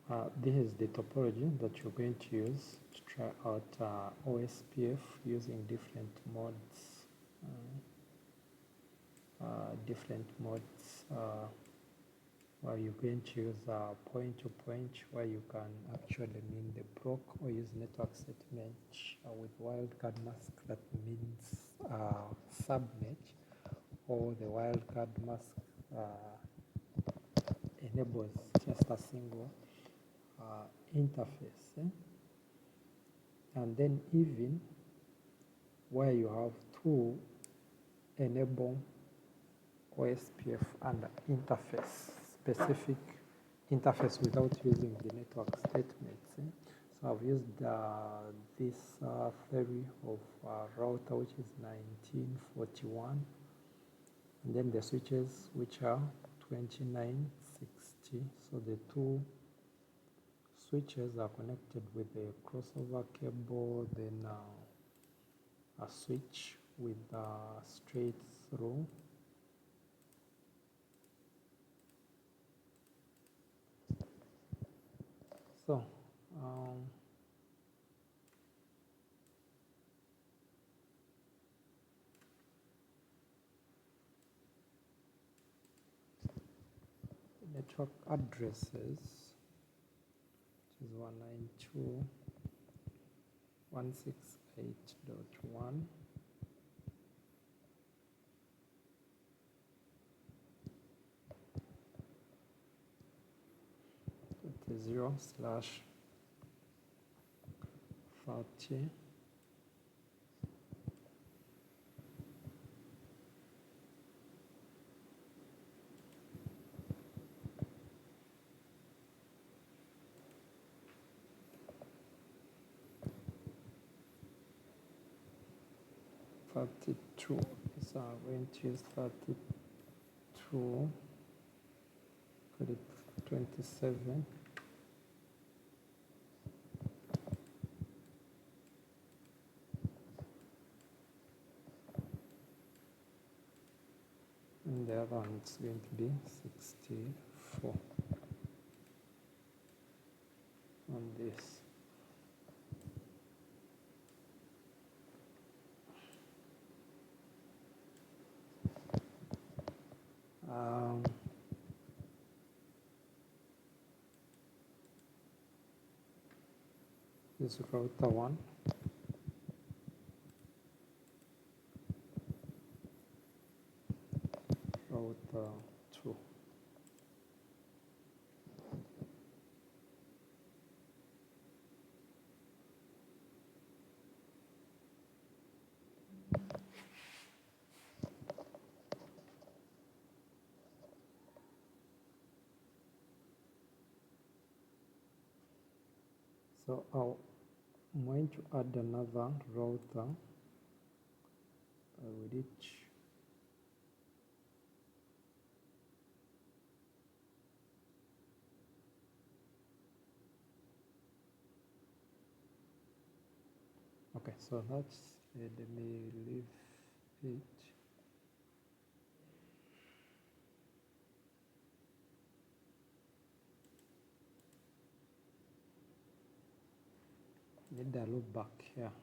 This is the topology that you're going to use to try out OSPF using different modes. Where you're going to use point-to-point, where you can actually mean the block, or use network set mesh with wildcard mask that means submesh, or the wildcard mask enables just a single interface. And then even where you have to enable OSPF and interface, specific interface without using the network statements. So I've used this theory of router, which is 1941, and then the switches, which are 2960. So the two switches are connected with a crossover cable, then a switch with straight through. So network addresses, which is 192.168.1. The 0/30. $32 is going to use 32, put it 27. And the other one is going to be 64 on this. This is router 1. Router 2. So I'm going to add another router with each. Okay, so that's let me leave it. Need a look back here.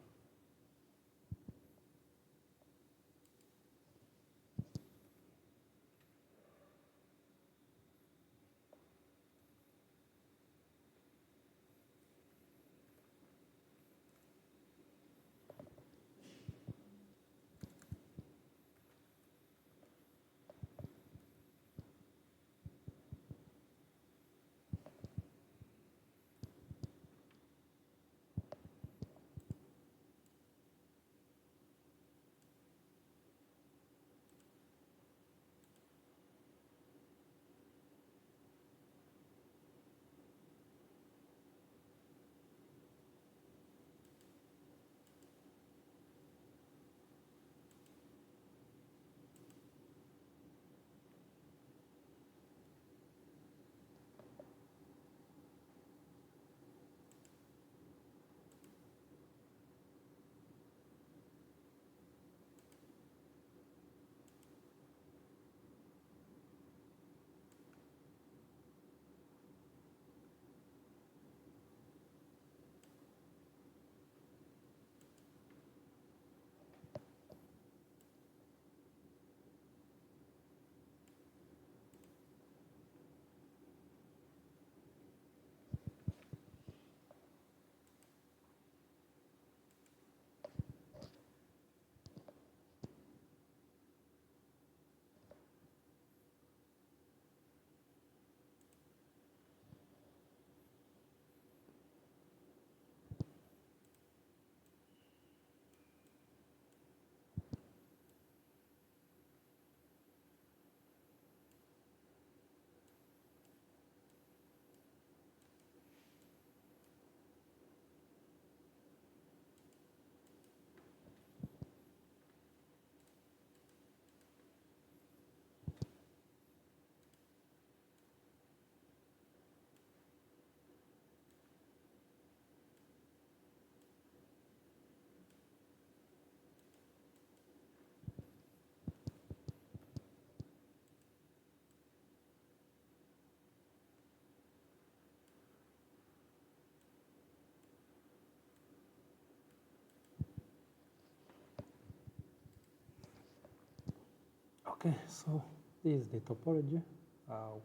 Okay, so this is the topology. I'm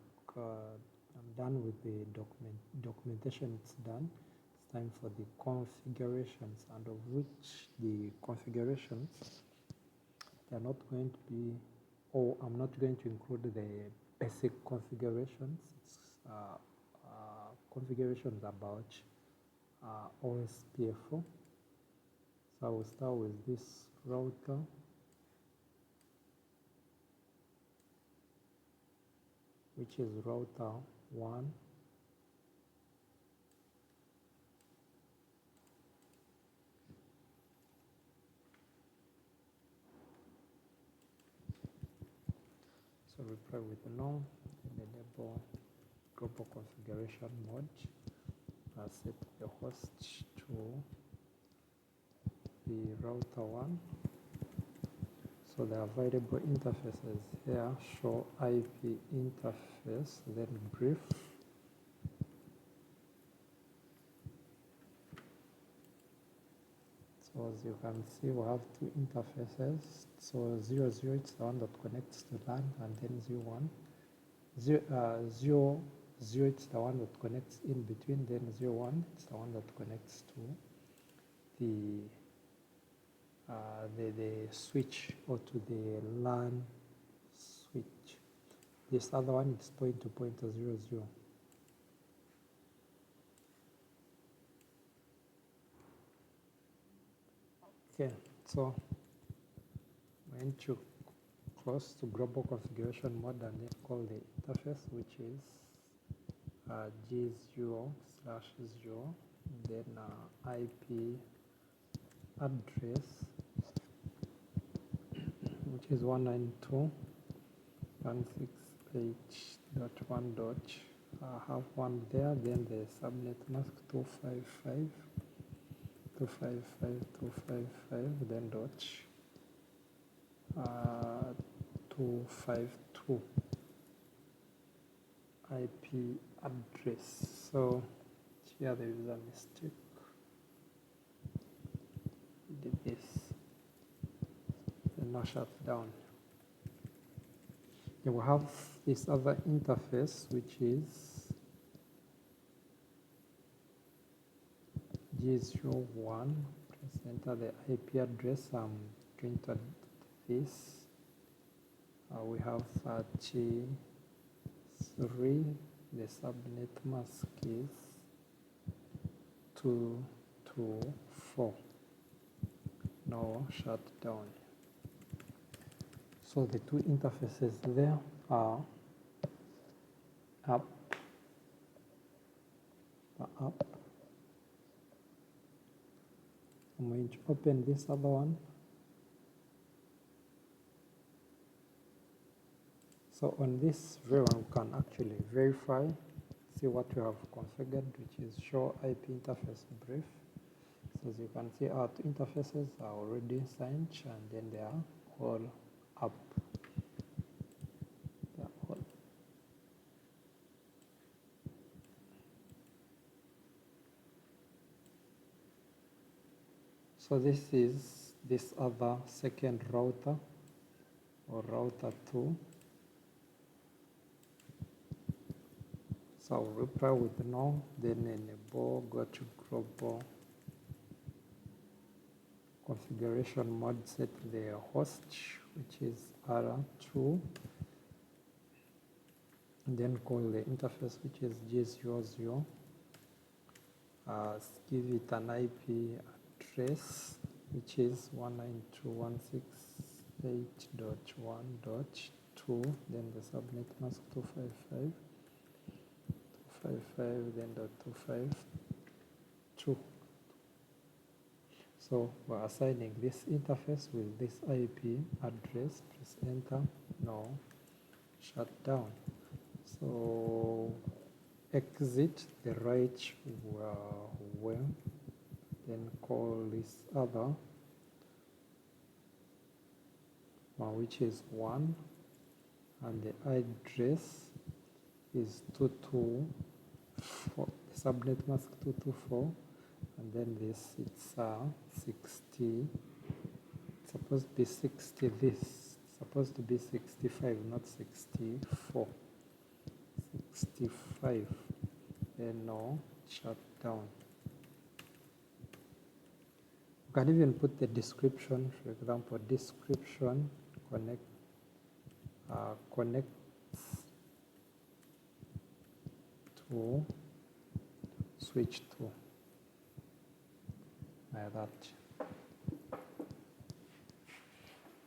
done with the documentation. It's done. It's time for the configurations, and of which the configurations, they're not going to be, or I'm not going to include the basic configurations. It's configurations about OSPF4. So I will start with this router. Which is router 1. So reply with no, and enable global configuration mode. Set the host to the router 1. So the available interfaces here show IP interface, then brief. So as you can see, we have two interfaces. So 00 is the one that connects to LAN, and then 01. 0 is the one that connects in between, then 01 is the one that connects to the switch, or to the LAN switch. This other one is point to point 00. Okay, so I'm going to close to global configuration mode and then call the interface, which is G0/0, then IP address, which is 192.168.1. Have one there, then the subnet mask 255.255.255, then dot 252 IP address. So here there is a mistake. We did this, then now shut down. Then we have this other interface, which is G01. Press enter the IP address. I'm going to add this. We have 33. The subnet mask is 224. Now shut down. So the two interfaces there are up. I'm going to open this other one. So on this very one, we can actually verify, see what we have configured, which is show IP interface brief. So as you can see, our two interfaces are already signed, and then they are all up. They are all. So this is this other second router, or router 2. So I'll reply with no, then enable, go to global configuration mode, set the host, which is R2, and then call the interface, which is G00. Give it an IP address, which is 192.168.1.2, then the subnet mask 255. Then .252. So we're assigning this interface with this IP address. Press enter. No. Shut down. So exit the right well. Then call this other one, which is 1, and the address is 224, subnet mask 224, and then this, it's 60, it's supposed to be 60, this supposed to be 65, not 64. 65. Then no, shut down. You can even put the description, for example, description connects to switch 2, like that.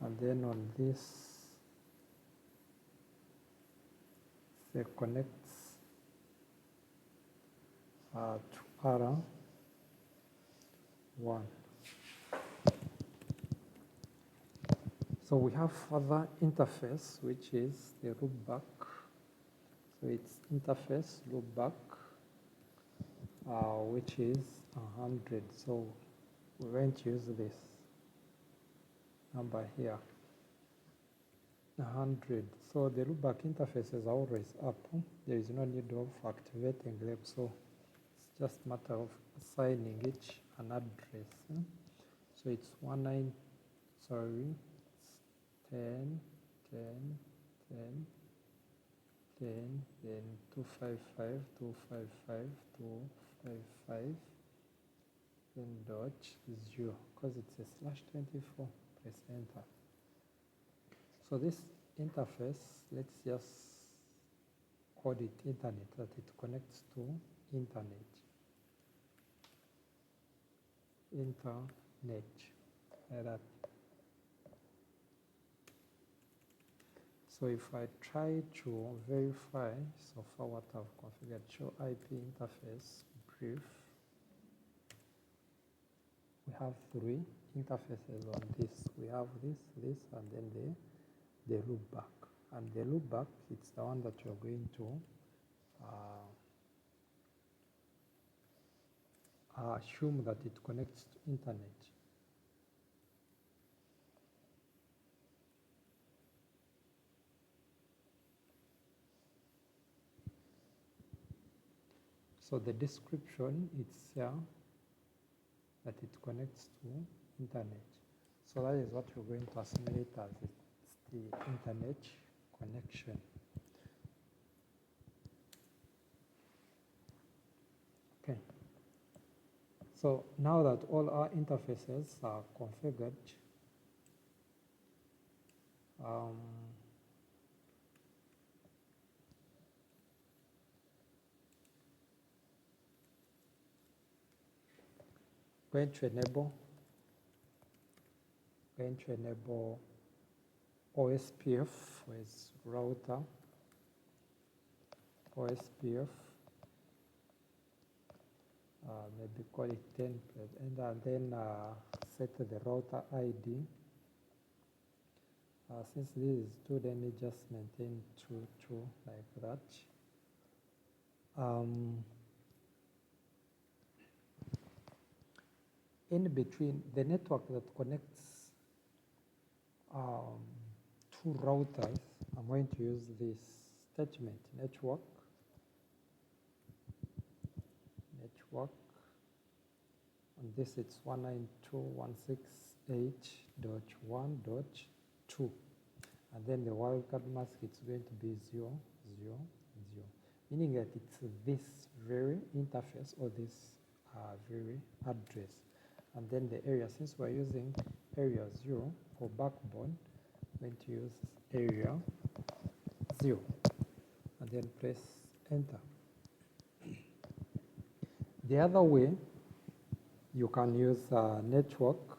And then on this, say connects to R1. So we have further interface, which is the loopback. So it's interface loopback, which is 100. So we're going to use this number here, 100. So the loopback interfaces are always up. There is no need of activating them. So it's just a matter of assigning each an address. So it's 19, sorry, it's 10, 10, 10, 10, then 255, 255, 255, then dot 0, because it's a /24, press enter. So this interface, let's just call it internet, that it connects to internet. Internet, like that. So if I try to verify, so far what I've configured, show IP interface brief, we have 3 interfaces on this. We have this, and then the loopback. And the loopback, it's the one that you're going to assume that it connects to internet. So the description, it's here that it connects to internet. So that is what we're going to assimilate as it's the internet connection. Okay. So now that all our interfaces are configured, going to enable OSPF with router, OSPF, maybe call it 10, and then set the router ID. Since this is 2, then we just maintain 2 like that. In between, the network that connects 2 routers, I'm going to use this statement, network, and this it's 192.168.1.2, and then the wildcard mask, it's going to be 0, 0, 0, meaning that it's this very interface or this very address. And then the area, since we're using area 0 for backbone, I'm going to use area 0, and then press enter. The other way, you can use network.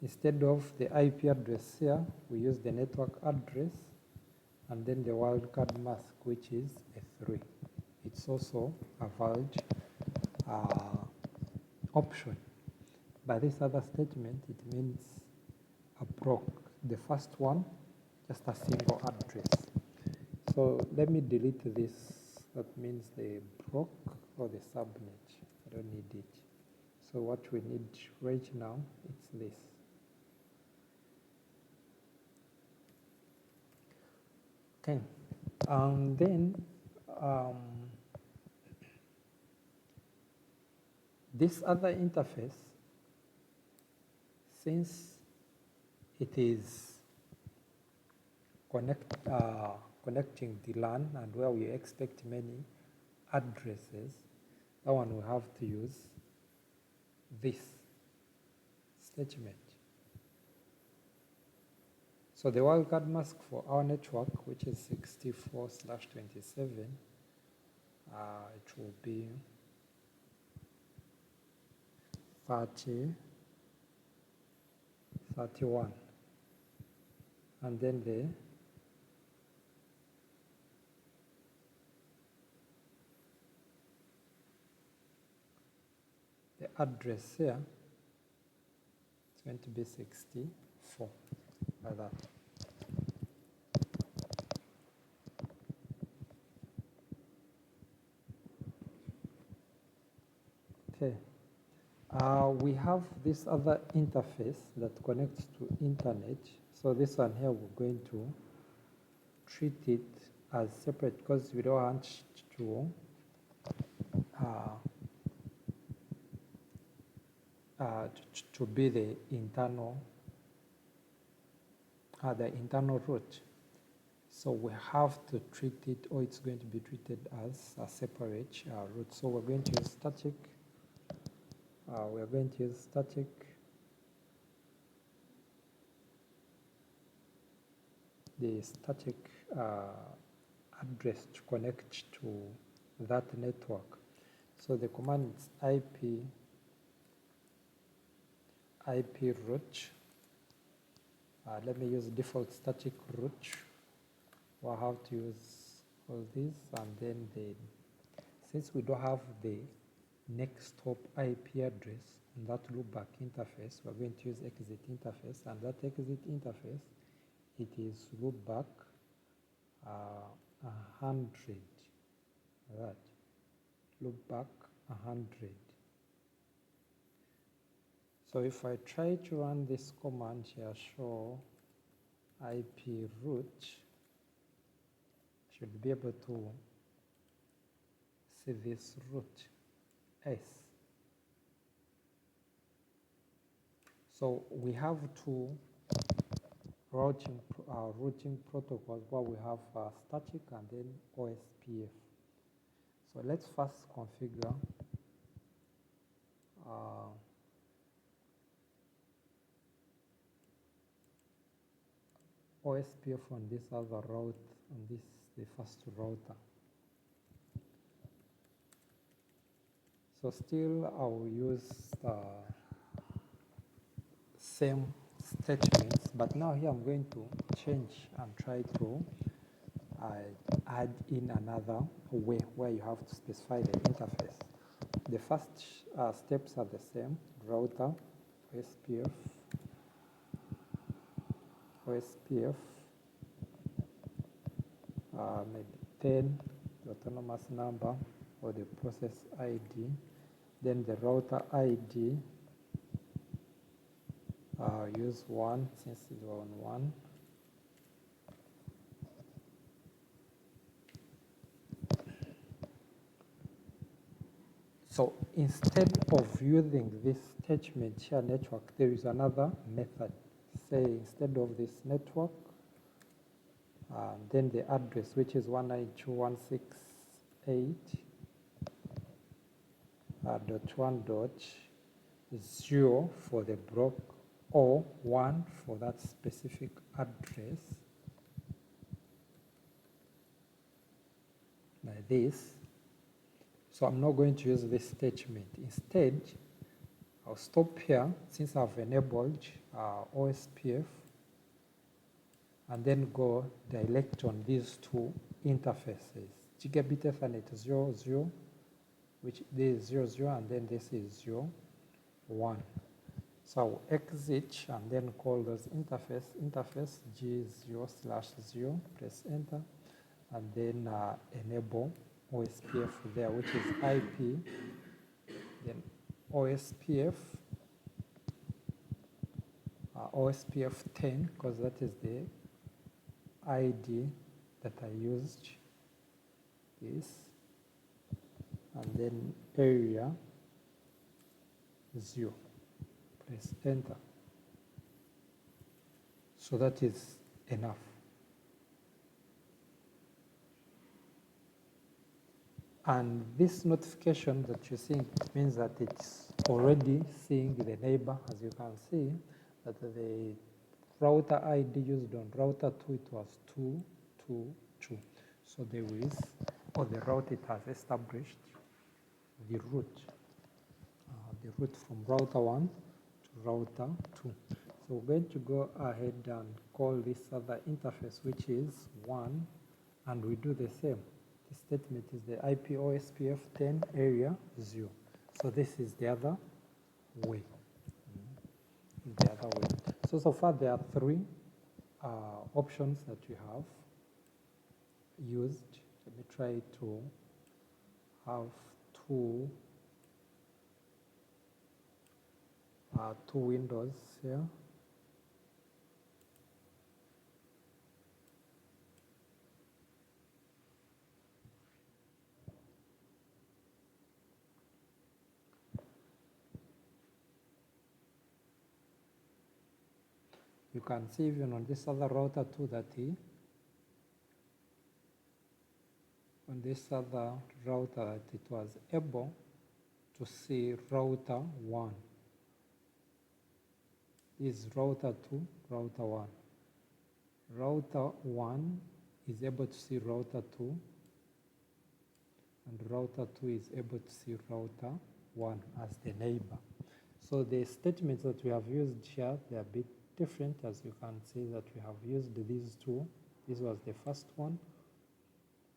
Instead of the IP address here, we use the network address, and then the wildcard mask, which is a 3. It's also a valid option. By this other statement, it means a broke. The first one, just a single address. So let me delete this. That means the broke or the subnet. I don't need it. So what we need right now, it's this. Okay. Then this other interface, since it is connecting the LAN and where we expect many addresses, that one we have to use this statement. So the wildcard mask for our network, which is 64/27, it will be 31, and then the address here is going to be 64, like that. Okay. We have this other interface that connects to internet. So this one here, we're going to treat it as separate because we don't want to be the internal route. So we have to treat it, or it's going to be treated as a separate route. So we're going to use static. The static address to connect to that network. So the command is IP route. Let me use default static route. We'll have to use all these, and then since we don't have the next hop IP address on that loopback interface, we're going to use exit interface, and that exit interface, it is loopback 100. That loopback 100. So if I try to run this command here, show IP route, I should be able to see this route S. So we have two routing protocols where we have static and then OSPF. So let's first configure OSPF on this other route, on this the first router. So still I will use same statements, but now here I'm going to change and try to add in another way where you have to specify the interface. The first steps are the same: router, OSPF, maybe 10, the autonomous number or the process ID, then the router ID, use 1 since it's on 1. So instead of using this statement here network, there is another method. Say instead of this network, then the address, which is 192.168.1.0 for the block, or 1 for that specific address, like this. So I'm not going to use this statement. Instead, I'll stop here since I've enabled OSPF, and then go direct on these two interfaces. Gigabit Ethernet 00, which this is 00, and then this is 01. So I'll exit and then call those interface G0/0, press enter, and then enable OSPF there, which is IP, then OSPF 10, because that is the ID that I used, this, and then area 0, press enter. So that is enough. And this notification that you're seeing means that it's already seeing the neighbor. As you can see, that the router ID used on router 2, it was 222. So there is, or the route it has established, the route from router 1 to router 2. So we're going to go ahead and call this other interface, which is 1, and we do the same. The statement is the IP OSPF10 area 0. So this is the other way. So far there are 3 options that we have used. Let me try to have two windows here. You can see even on this other router 2 that on this other router that it was able to see router 1. This is router 2, router 1. Router 1 is able to see router 2, and router 2 is able to see router 1 as the neighbor. So the statements that we have used here, they are a bit different. As you can see that we have used these 2. This was the first one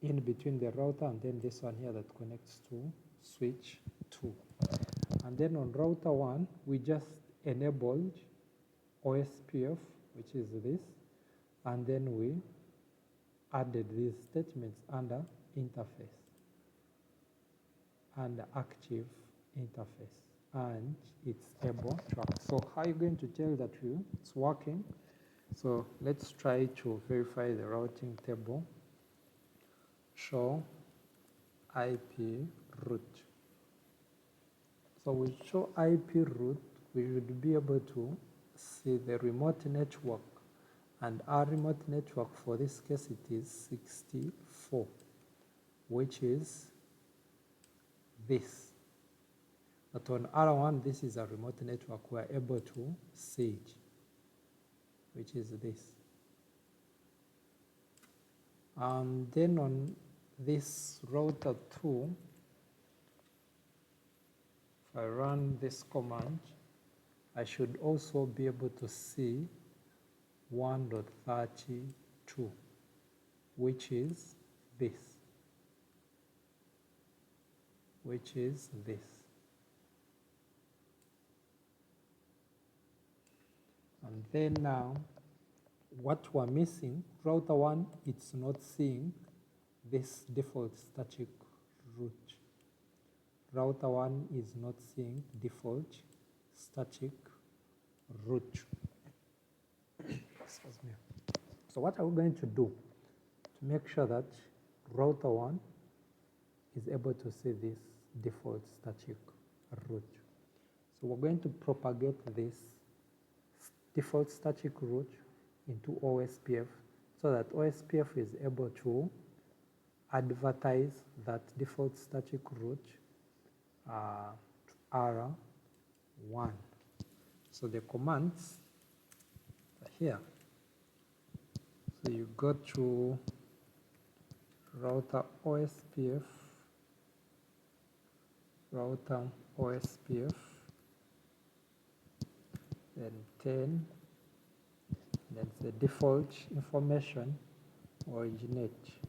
in between the router, and then this one here that connects to switch 2. And then on router 1, we just enabled OSPF, which is this, and then we added these statements under interface and active interface, and it's able to work. So how are you going to tell that it's working? So let's try to verify the routing table. Show IP route. So we show IP route, we should be able to see the remote network, and our remote network for this case it is 64, which is this. But on R1 this is a remote network, we are able to see it, which is this. And then on this router 2, if I run this command, I should also be able to see 1.32, which is this. And then now, what we're missing, router 1, it's not seeing this default static route. Router 1 is not seeing default static route. Excuse me. So what are we going to do to make sure that router 1 is able to see this default static route? So we're going to propagate this default static route into OSPF so that OSPF is able to advertise that default static route to R1. So the commands are here. So you go to router OSPF, then 10, then the default information originate.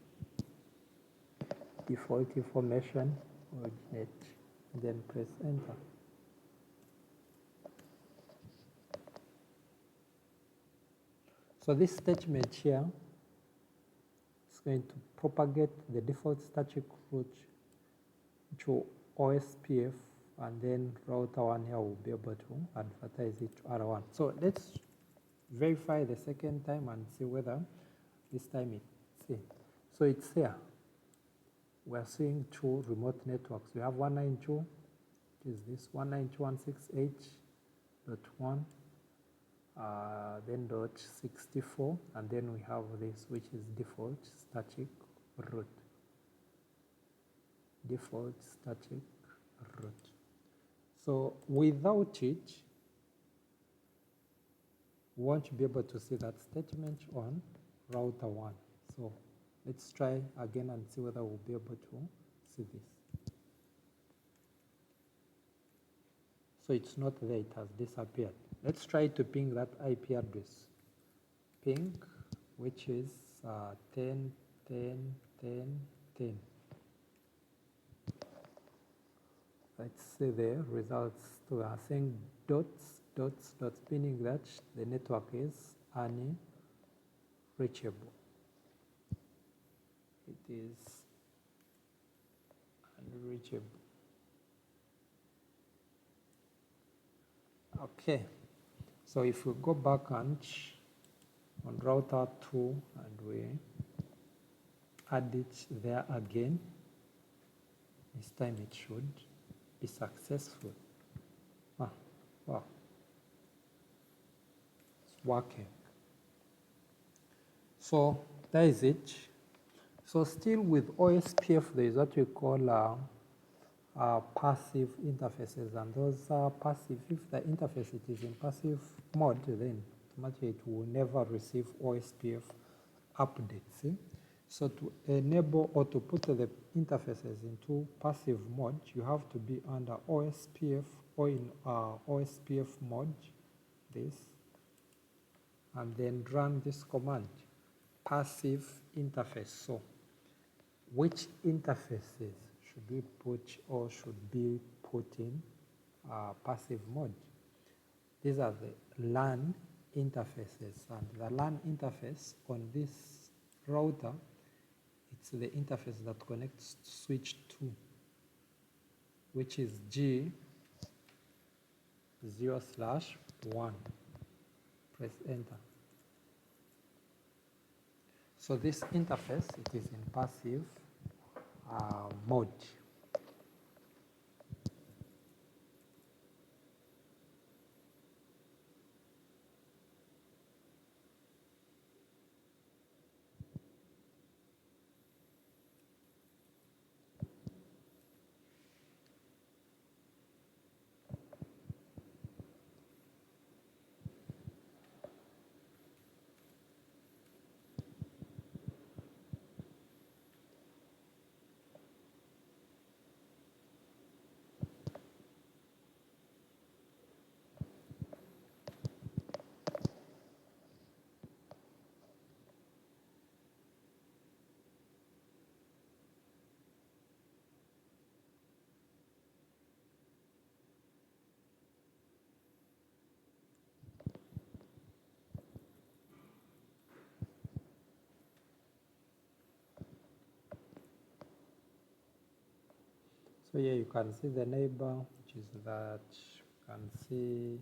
Default information originate, then press enter. So this statement here is going to propagate the default static route to OSPF, and then router 1 here will be able to advertise it to R1. So let's verify the second time and see whether this time it's in. So it's here. We're seeing 2 remote networks. We have 192, which is this 192.168.1, then dot 64, and then we have this, which is default static root. Default static root. So without it, we won't be able to see that statement on router 1. So let's try again and see whether we'll be able to see this. So it's not there, it has disappeared. Let's try to ping that IP address. Ping, which is 10, 10, 10, 10. Let's see the results. So we are saying dots, dots, dots, meaning that the network is unreachable. It is unreachable. Okay, so if we go back and on router 2 and we add it there again, this time it should be successful. Wow, it's working. So that is it. So still with OSPF, there is what we call passive interfaces, and those are passive. If the interface it is in passive mode, then automatically it will never receive OSPF updates. See? So to enable or to put the interfaces into passive mode, you have to be under OSPF or in OSPF mode, this, and then run this command, passive interface. So which interfaces should we put or should be put in passive mode? These are the LAN interfaces, and the LAN interface on this router, it's the interface that connects to switch 2, which is G 0/1. Press enter. So this interface, it is in passive mode. So here you can see the neighbor, which is that you can see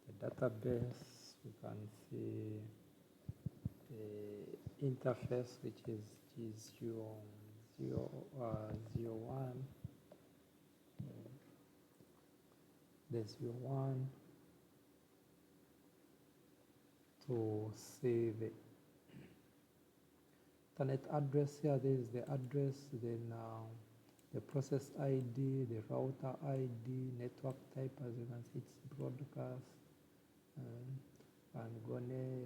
the database, you can see the interface, which is G001, there's 01 to see the internet address here. This is the address, then the process ID, the router ID, network type, as you can see, it's broadcast, and gonna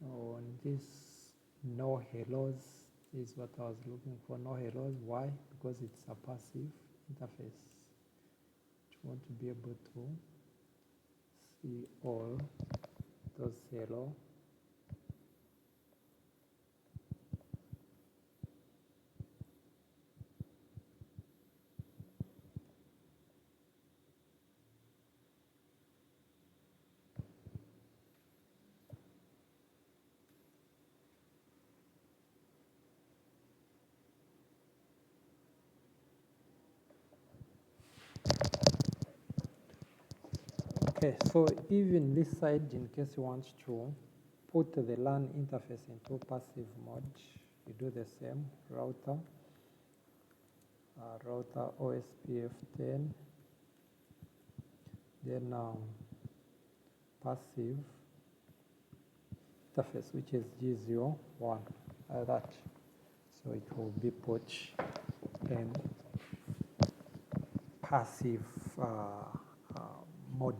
on this no hellos is what I was looking for. No hellos. Why? Because it's a passive interface. You want to be able to see all those hello. Okay, so even this side, in case you want to put the LAN interface into passive mode, you do the same. Router OSPF10, then passive interface, which is G01, like that. So it will be put in passive mode.